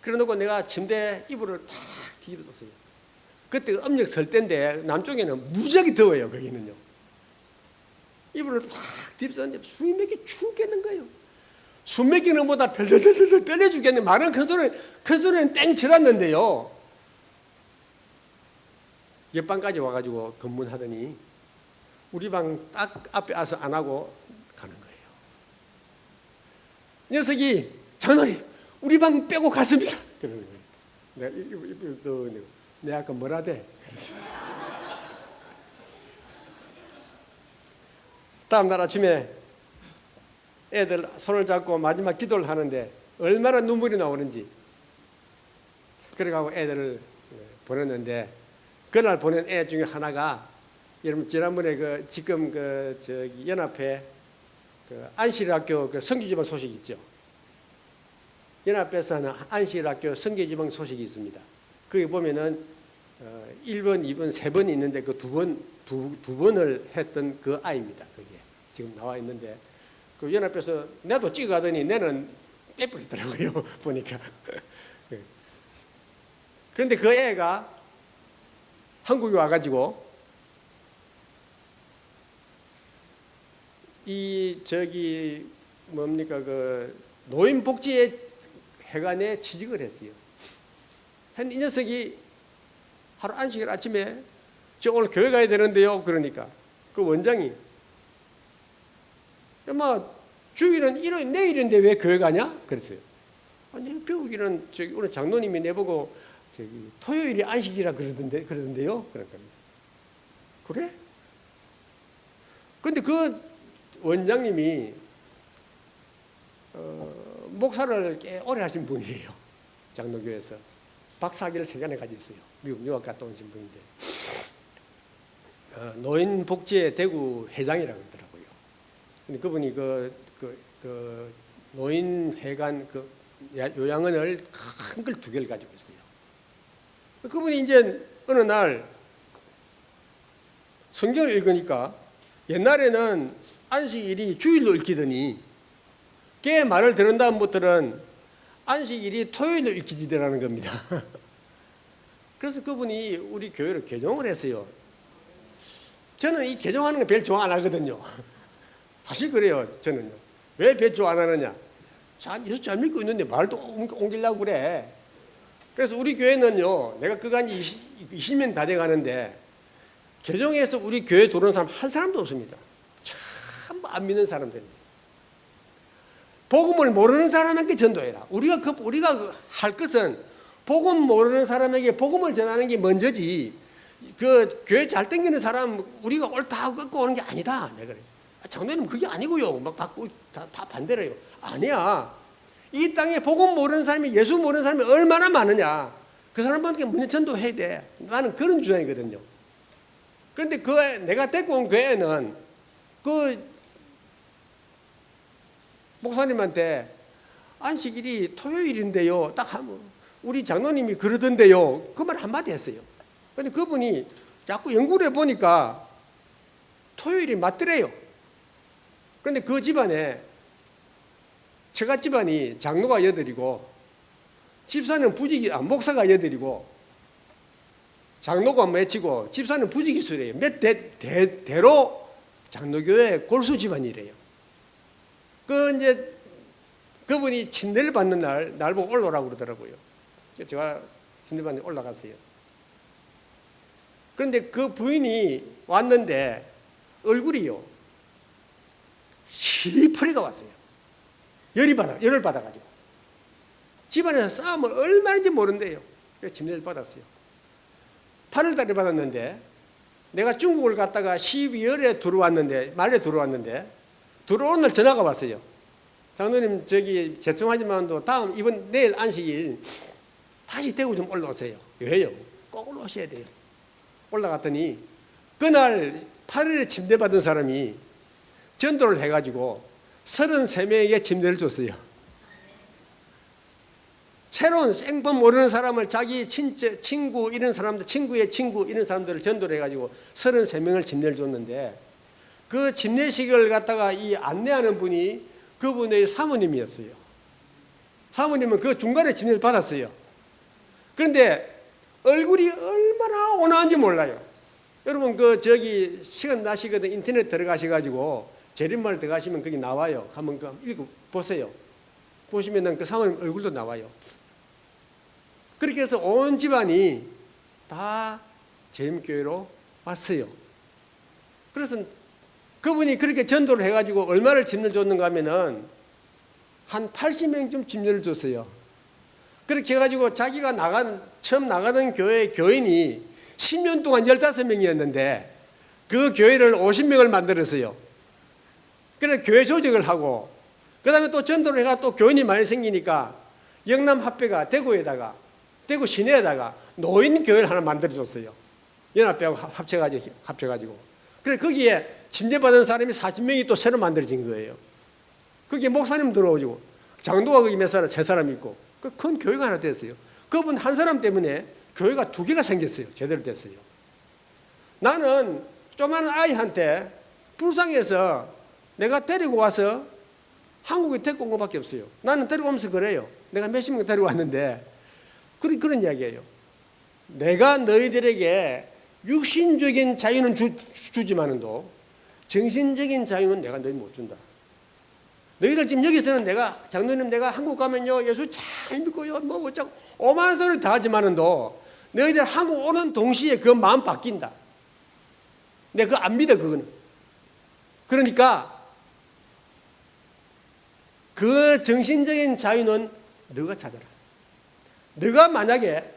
그래 놓고 내가 침대 이불을 탁 뒤집어졌어요. 그때 âm 설 때인데 남쪽에는 무지하게 더워요. 거기는요. 이불을 팍 딥었는데 숨이 맥이 죽겠는 거예요. 숨 맥히는 보다 덜덜덜덜 떨려 죽겠네. 말은 큰 소리는 땡 쳐놨는데요. 옆방까지 와가지고 검문하더니 우리 방 딱 앞에 와서 안 하고 가는 거예요. 녀석이 장로님 우리 방 빼고 갔습니다. 그러는 거예요. 내가 아까 뭐라대? 다음 날 아침에 애들 손을 잡고 마지막 기도를 하는데 얼마나 눈물이 나오는지 그래가지고 애들을 보냈는데 그날 보낸 애 중에 하나가 여러분 지난번에 지금 저기 연합회 안실학교 선교지방 소식 있죠. 연합회에서 하는 안실학교 선교지방 소식이 있습니다. 거기 보면은 1번, 2번, 3번 있는데 그 두 번을 했던 그 아이입니다. 그게 지금 나와 있는데 그 연합회에서 내도 찍어가더니 내는 빼버리더라고요. 보니까. 그런데 그 애가 한국에 와가지고 저기 뭡니까 노인복지회관에 취직을 했어요. 이 녀석이 하루 안식일 아침에 저 오늘 교회 가야 되는데요. 그러니까 그 원장이 주일은 내일인데 왜 교회 가냐? 그랬어요. 아니 배우기는 오늘 장로님이 내보고 토요일이 안식이라 그러던데요. 그러니까 그래? 그런데 그 원장님이 목사를 꽤 오래 하신 분이에요. 장로교회에서 박사학위를 3개나 가지고 있어요. 미국 유학 갔다 오신 분인데 노인복지회 대구 회장이라고 그러더라고요. 근데 그분이 그 노인회관 요양원을 큰 걸 2개를 가지고 있어요. 그분이 이제 어느 날 성경을 읽으니까 옛날에는 안식일이 주일로 읽히더니 걔 말을 들은 다음부터는 안식일이 토요일로 읽히지더라는 겁니다. 그래서 그분이 우리 교회를 개종을 했어요. 저는 이 개종하는 거 별 좋아 안 하거든요. 사실 그래요. 저는요. 왜 별 좋아 안 하느냐? 잘 믿고 있는데 말도 옮기려고 그래. 그래서 우리 교회는요. 내가 그간 20년 다 돼가는데 개종해서 우리 교회 들어오는 사람 한 사람도 없습니다. 참 안 믿는 사람들입니다. 복음을 모르는 사람에게 전도해라. 우리가 할 것은 복음 모르는 사람에게 복음을 전하는 게 먼저지. 그 교회 잘 땡기는 사람 우리가 옳다 하고 꺾고 오는 게 아니다. 내가 그래. 장로님 그게 아니고요. 막 받고 다 반대래요. 아니야. 이 땅에 복음 모르는 사람이 예수 모르는 사람이 얼마나 많으냐. 그 사람한테 먼저 전도해야 돼. 나는 그런 주장이거든요. 그런데 내가 데리고 온 교회는 목사님한테 안식일이 토요일인데요. 딱 하면 우리 장로님이 그러던데요. 그 말 한마디 했어요. 그런데 그분이 자꾸 연구를 해보니까 토요일이 맞더래요. 그런데 그 집안에 처갓 집안이 장로가 8이고 집사는 목사가 8이고 장로가 맺히고 집사는 부지기수래요. 몇 대로 장로교회 골수 집안이래요. 이제 그분이 침례를 받는 날 보고 올라오라고 그러더라고요. 제가 침례 받는 데 올라갔어요. 그런데 그 부인이 왔는데 얼굴이요. 시퍼리가 왔어요. 열을 받아가지고. 집안에서 싸움을 얼마인지 모른대요. 그래서 침례를 받았어요. 8월달에 받았는데 내가 중국을 갔다가 12월에 말에 들어왔는데 들어온 날 전화가 왔어요. 장로님 죄송하지만도 내일 안식일 다시 대구 좀 올라오세요. 왜요? 꼭 올라오셔야 돼요. 올라갔더니 그날 8일에 침대 받은 사람이 전도를 해가지고 33명에게 침대를 줬어요. 새로운 생법 모르는 사람을 자기 친구 이런 사람들, 친구의 친구 이런 사람들을 전도를 해가지고 33명을 침례를 줬는데 그 침례식을 갖다가 안내하는 분이 그분의 사모님이었어요. 사모님은 그 중간에 침례를 받았어요. 그런데 얼굴이 얼마나 온화한지 몰라요. 여러분 저기 시간 나시거든 인터넷 들어가셔가지고 재림말 들어가시면 거기 나와요. 한번 읽어 보세요. 보시면은 그 사모님 얼굴도 나와요. 그렇게 해서 온 집안이 다 재림교회로 왔어요. 그래서 그분이 그렇게 전도를 해가지고 얼마를 짐을 줬는가 하면은 한 80명쯤 짐을 줬어요. 그렇게 해가지고 자기가 처음 나가던 교회 교인이 10년 동안 15명이었는데 그 교회를 50명을 만들었어요. 그래서 교회 조직을 하고 그 다음에 또 전도를 해가 또 교인이 많이 생기니까 영남 합회가 대구 시내에다가 노인 교회를 하나 만들어줬어요. 연합회하고 합쳐가지고. 그래서 거기에 침례받은 사람이 40명이 또 새로 만들어진 거예요. 거기에 목사님 들어오고 장로가 거기 몇 사람, 3사람 있고 그 큰 교회가 하나 됐어요. 그분 한 사람 때문에 교회가 2개가 생겼어요. 제대로 됐어요. 나는 조그마한 아이한테 불쌍해서 내가 데리고 와서 한국에 데리고 온 것밖에 없어요. 나는 데리고 오면서 그래요. 내가 몇십 명 데리고 왔는데 그런 이야기예요. 내가 너희들에게 육신적인 자유는 주지만은도 정신적인 자유는 내가 너희 못 준다. 너희들 지금 여기서는 장로님 내가 한국 가면요 예수 잘 믿고요 뭐 어쩌고 오만 소리 다 하지만은도 너희들 한국 오는 동시에 그 마음 바뀐다. 내가 그거 안 믿어 그거는. 그러니까 그 정신적인 자유는 너가 찾아라. 너가 만약에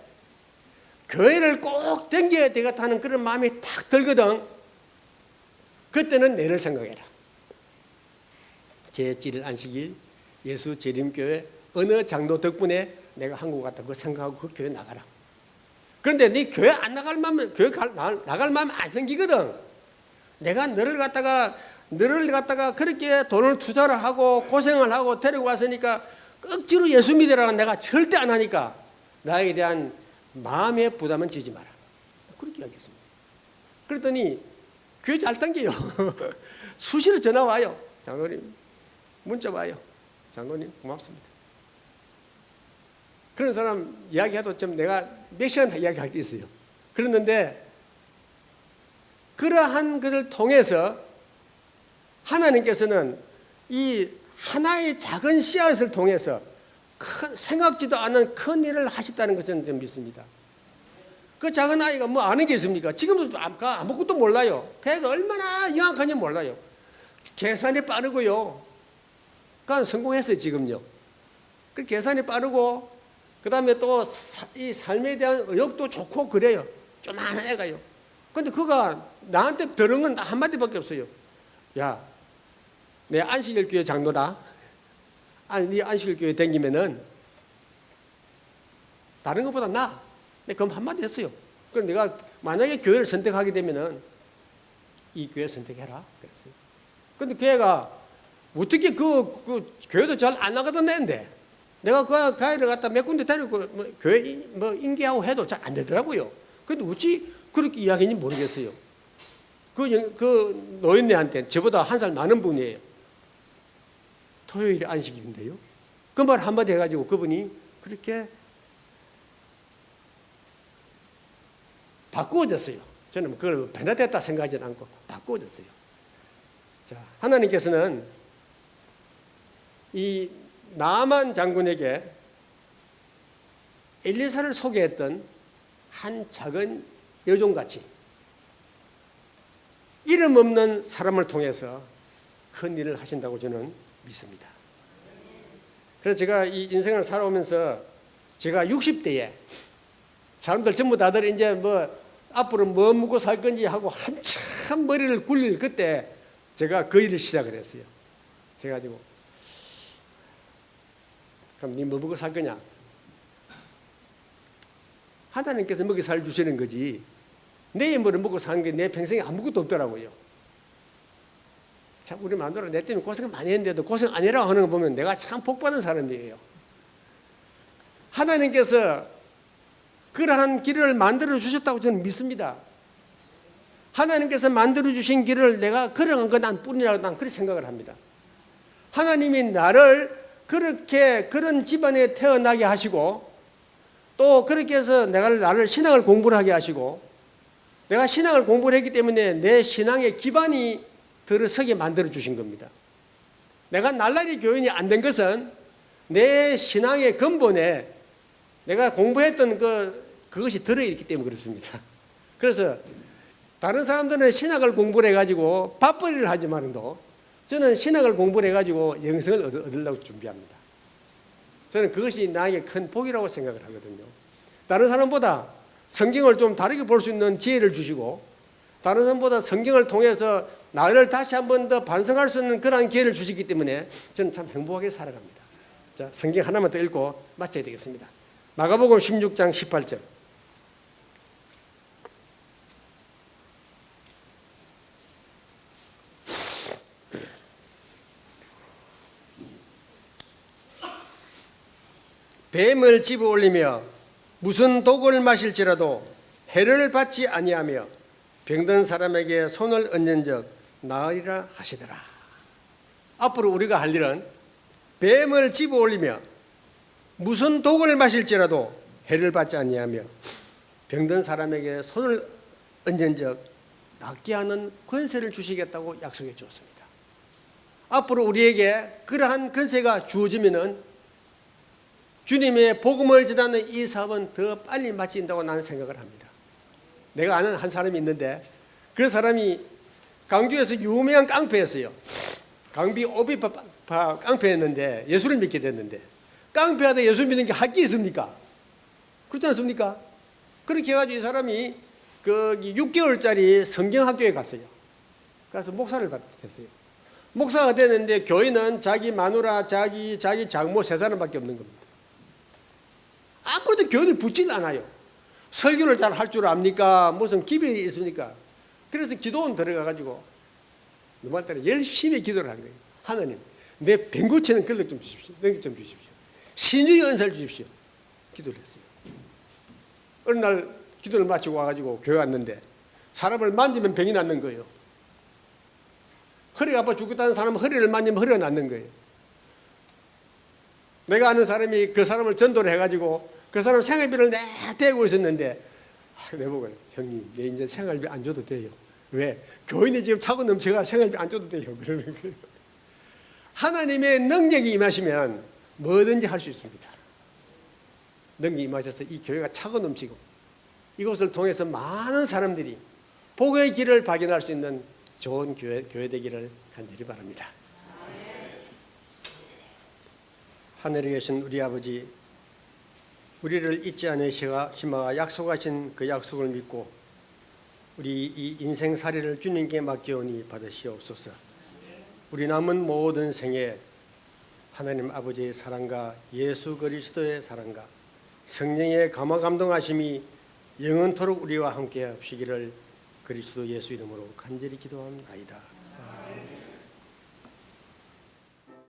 교회를 꼭 댕겨야 되겠다는 그런 마음이 탁 들거든. 그때는 내를 생각해라. 제7일 안식일 예수 재림교회 어느 장로 덕분에 내가 한국 갔다고 생각하고 그 교회 나가라. 그런데 네 교회 안 나갈 마음, 교회 나갈 마음 안 생기거든. 내가 너를 갖다가 그렇게 돈을 투자를 하고 고생을 하고 데리고 왔으니까 억지로 예수 믿으라고 내가 절대 안 하니까 나에게 대한 마음의 부담은 지지 마라. 그렇게 이야기했습니다. 그랬더니 교회 잘 당겨요. 수시로 전화 와요. 장로님 문자 와요. 장로님 고맙습니다. 그런 사람 이야기해도 좀 내가 몇 시간 다 이야기할 게 있어요. 그랬는데 그러한 것을 통해서 하나님께서는 이 하나의 작은 씨앗을 통해서 생각지도 않은 큰 일을 하셨다는 것을 좀 믿습니다. 그 작은 아이가 뭐 아는 게 있습니까? 지금도 아무것도 몰라요. 걔가 얼마나 영악한지 몰라요. 계산이 빠르고요. 그러니까 성공했어요 지금요. 그 계산이 빠르고 그 다음에 또 이 삶에 대한 의욕도 좋고 그래요. 조만한 애가요. 근데 그가 나한테 들은 건 한마디밖에 없어요. 야, 내 안식일 교회 장로다. 아니, 네 안식일 교회 다니면은 다른 것보다 나아. 내가 그럼 한마디 했어요. 그럼 내가 만약에 교회를 선택하게 되면은 이 교회 선택해라. 그랬어요. 근데 걔가 어떻게 그 교회도 잘 안 나가던 애인데 내가 그 가이를 갖다 몇 군데 데리고 교회 인계하고 해도 잘 안 되더라고요. 근데 어찌 그렇게 이야기했는지 모르겠어요. 그 노인네한테 저보다 한 살 많은 분이에요. 토요일이 안식일인데요. 그 말 한마디 해가지고 그분이 그렇게 바꾸어졌어요. 저는 그걸 변화됐다 생각하지 않고 바꾸어졌어요. 자, 하나님께서는 이 나만 장군에게 엘리사를 소개했던 한 작은 여종같이 이름 없는 사람을 통해서 큰 일을 하신다고 저는 믿습니다. 그래서 제가 이 인생을 살아오면서 제가 60대에 사람들 전부 다들 이제 뭐 앞으로 뭐 먹고 살 건지 하고 한참 머리를 굴릴 그때 제가 그 일을 시작을 했어요. 그래가지고 그럼 네 뭐 먹고 살 거냐? 하나님께서 먹이 살 주시는 거지 내 뭐를 먹고 사는 게 내 평생에 아무것도 없더라고요. 참 우리 마누라 내 때문에 고생 많이 했는데도 고생 아니라고 하는 거 보면 내가 참 복받은 사람이에요. 하나님께서 그러한 길을 만들어 주셨다고 저는 믿습니다. 하나님께서 만들어 주신 길을 내가 걸어간 건 난 뿐이라고 난 그렇게 생각을 합니다. 하나님이 나를 그렇게 그런 집안에 태어나게 하시고 또 그렇게 해서 나를 신앙을 공부를 하게 하시고 내가 신앙을 공부를 했기 때문에 내 신앙의 기반이 들어서게 만들어 주신 겁니다. 내가 날라리 교인이 안 된 것은 내 신앙의 근본에 내가 공부했던 그것이 들어있기 때문에 그렇습니다. 그래서 다른 사람들은 신학을 공부를 해가지고 밥벌이를 하지만도 저는 신학을 공부를 해가지고 영생을 얻으려고 준비합니다. 저는 그것이 나에게 큰 복이라고 생각을 하거든요. 다른 사람보다 성경을 좀 다르게 볼 수 있는 지혜를 주시고 다른 사람보다 성경을 통해서 나를 다시 한 번 더 반성할 수 있는 그러한 기회를 주시기 때문에 저는 참 행복하게 살아갑니다. 자, 성경 하나만 더 읽고 마쳐야 되겠습니다. 마가복음 16장 18절. 뱀을 집어 올리며 무슨 독을 마실지라도 해를 받지 아니하며 병든 사람에게 손을 얹은즉 나으리라 하시더라. 앞으로 우리가 할 일은 뱀을 집어 올리며 무슨 독을 마실지라도 해를 받지 아니하며 병든 사람에게 손을 얹은즉 낫게 하는 권세를 주시겠다고 약속해 주었습니다. 앞으로 우리에게 그러한 권세가 주어지면은 주님의 복음을 전하는 이 사업은 더 빨리 마친다고 나는 생각을 합니다. 내가 아는 한 사람이 있는데 그 사람이 강주에서 유명한 깡패였어요. 강비 오비파 깡패였는데 예수를 믿게 됐는데 깡패하다 예수 믿는 게 학기 있습니까? 그렇지 않습니까? 그렇게 해가지고 이 사람이 그 6개월짜리 성경학교에 갔어요. 가서 목사를 됐어요. 목사가 됐는데 교인은 자기 마누라, 자기 장모 3사람밖에 없는 겁니다. 아무래도 교인을 붙질 않아요. 설교를 잘 할 줄 압니까? 무슨 기별이 있습니까? 그래서 기도원 들어가가지고 누구한 따라 열심히 기도를 한 거예요. 하나님, 내 뱅구치는 근력 좀 주십시오. 능력 좀 주십시오. 신유의 은사를 주십시오. 기도를 했어요. 어느 날 기도를 마치고 와가지고 교회 왔는데 사람을 만지면 병이 낫는 거예요. 허리가 아파 죽겠다는 사람은 허리를 만지면 허리가 낫는 거예요. 내가 아는 사람이 그 사람을 전도를 해가지고 그 사람 생활비를 내대고 있었는데 내보고 형님 내 이제 생활비 안 줘도 돼요. 왜? 교인이 지금 차고 넘쳐가 생활비 안 줘도 돼요. 그러는 거예요. 하나님의 능력이 임하시면 뭐든지 할 수 있습니다. 능력이 임하셔서 이 교회가 차고 넘치고 이것을 통해서 많은 사람들이 복의 길을 발견할 수 있는 좋은 교회 되기를 간절히 바랍니다. 하늘에 계신 우리 아버지, 우리를 잊지 않으시마 약속하신 그 약속을 믿고 우리 이 인생살이를 주님께 맡겨오니 받으시옵소서. 우리 남은 모든 생에 하나님 아버지의 사랑과 예수 그리스도의 사랑과 성령의 감화감동하심이 영원토록 우리와 함께 하시기를 그리스도 예수 이름으로 간절히 기도합니다.